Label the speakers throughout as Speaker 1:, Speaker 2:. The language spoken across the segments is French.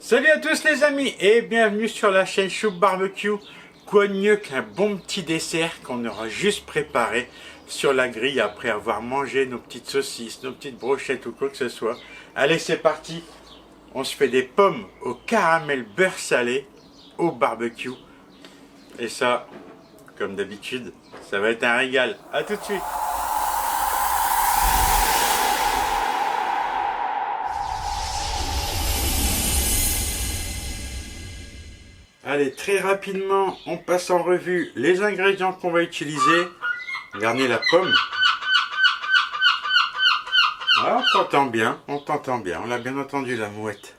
Speaker 1: Salut à tous les amis et bienvenue sur la chaîne Choup Barbecue. Quoi de mieux qu'un bon petit dessert qu'on aura juste préparé sur la grille après avoir mangé nos petites saucisses, nos petites brochettes ou quoi que ce soit. Allez, c'est parti. On se fait des pommes au caramel beurre salé au barbecue. Et ça, comme d'habitude, ça va être un régal. A tout de suite. Allez, très rapidement, on passe en revue les ingrédients qu'on va utiliser. Regardez la pomme. Ah, on t'entend bien, on l'a bien entendu la mouette.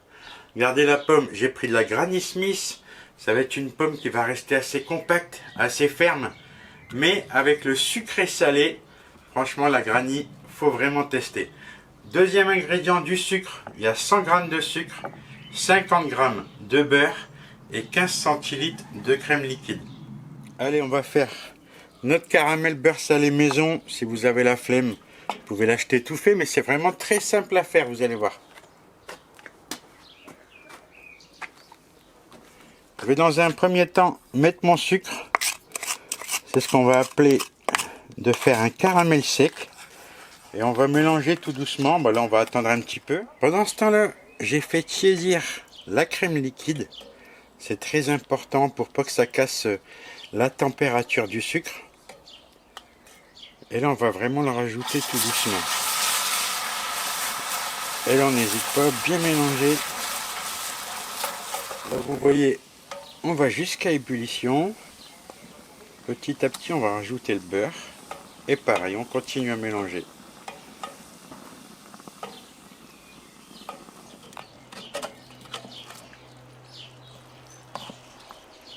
Speaker 1: Regardez la pomme, j'ai pris de la Granny Smith. Ça va être une pomme qui va rester assez compacte, assez ferme. Mais avec le sucré salé, franchement la Granny, faut vraiment tester. Deuxième ingrédient, du sucre. Il y a 100 g de sucre, 50 g de beurre et 15 centilitres de crème liquide. Allez, on va faire notre caramel beurre salé maison. Si vous avez la flemme, vous pouvez l'acheter tout fait, mais c'est vraiment très simple à faire, vous allez voir. Je vais dans un premier temps mettre mon sucre. C'est ce qu'on va appeler de faire un caramel sec. Et on va mélanger tout doucement. Bon, là, on va attendre un petit peu. Pendant ce temps-là, j'ai fait tiédir la crème liquide. C'est très important pour pas que ça casse la température du sucre. Et là, on va vraiment la rajouter tout doucement. Et là, on n'hésite pas à bien mélanger. Là, vous voyez, on va jusqu'à ébullition. Petit à petit, on va rajouter le beurre. Et pareil, on continue à mélanger.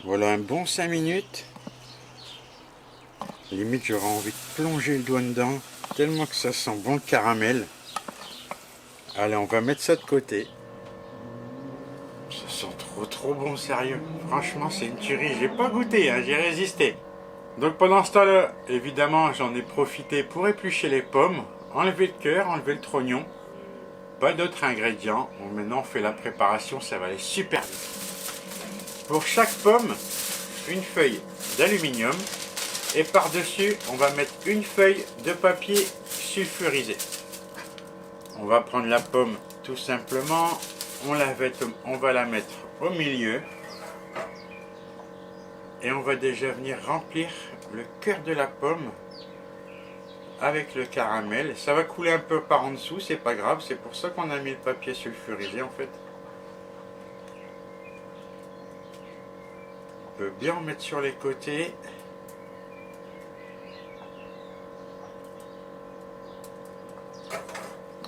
Speaker 1: Voilà un bon 5 minutes. Limite, j'aurais envie de plonger le doigt dedans, tellement que ça sent bon le caramel. Allez, on va mettre ça de côté. Ça sent trop bon, sérieux. Franchement, c'est une tuerie. J'ai pas goûté, hein, j'ai résisté. Donc pendant ce temps-là, évidemment, j'en ai profité pour éplucher les pommes, enlever le cœur, enlever le trognon. Pas d'autres ingrédients. Bon, maintenant, on fait la préparation, ça va aller super vite. Pour chaque pomme, une feuille d'aluminium. Et par-dessus, on va mettre une feuille de papier sulfurisé. On va prendre la pomme tout simplement. On va la mettre au milieu. Et on va déjà venir remplir le cœur de la pomme avec le caramel. Ça va couler un peu par en dessous, c'est pas grave. C'est pour ça qu'on a mis le papier sulfurisé en fait. On peut bien en mettre sur les côtés.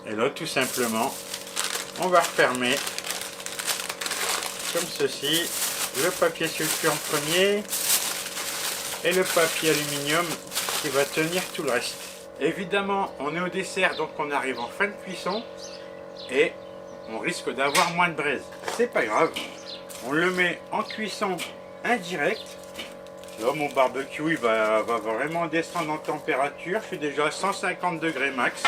Speaker 1: Et là, tout simplement, on va refermer comme ceci. Le papier sulfure en premier et le papier aluminium qui va tenir tout le reste. Évidemment, on est au dessert, donc on arrive en fin de cuisson et on risque d'avoir moins de braise. C'est pas grave, on le met en cuisson indirecte. Là, mon barbecue il va vraiment descendre en température. Je suis déjà à 150 degrés max.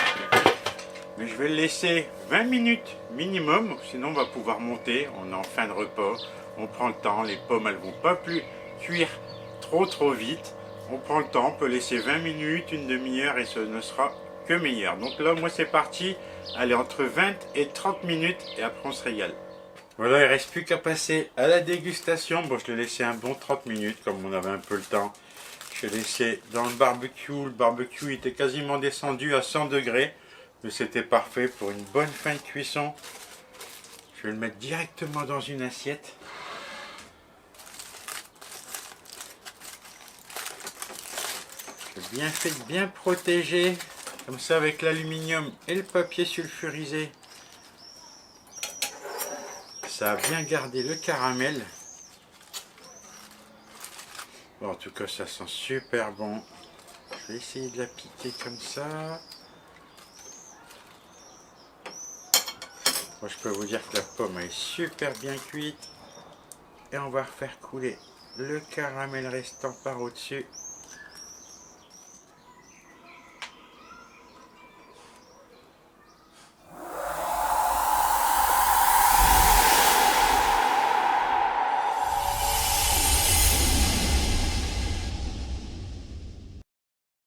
Speaker 1: Mais je vais le laisser 20 minutes minimum, sinon on va pouvoir monter. On est en fin de repas, on prend le temps, les pommes elles vont pas plus cuire trop vite. On prend le temps, on peut laisser 20 minutes, une demi-heure et ce ne sera que meilleur. Donc là, moi c'est parti, allez entre 20 et 30 minutes et après on se régale. Voilà, il ne reste plus qu'à passer à la dégustation. Bon, je l'ai laissé un bon 30 minutes comme on avait un peu le temps. Je l'ai laissé dans le barbecue était quasiment descendu à 100 degrés. Mais c'était parfait pour une bonne fin de cuisson. Je vais le mettre directement dans une assiette. J'ai bien fait de bien protéger, comme ça avec l'aluminium et le papier sulfurisé. Ça a bien gardé le caramel. Bon, en tout cas, ça sent super bon. Je vais essayer de la piquer comme ça. Moi, je peux vous dire que la pomme est super bien cuite. Et on va refaire couler le caramel restant par au-dessus.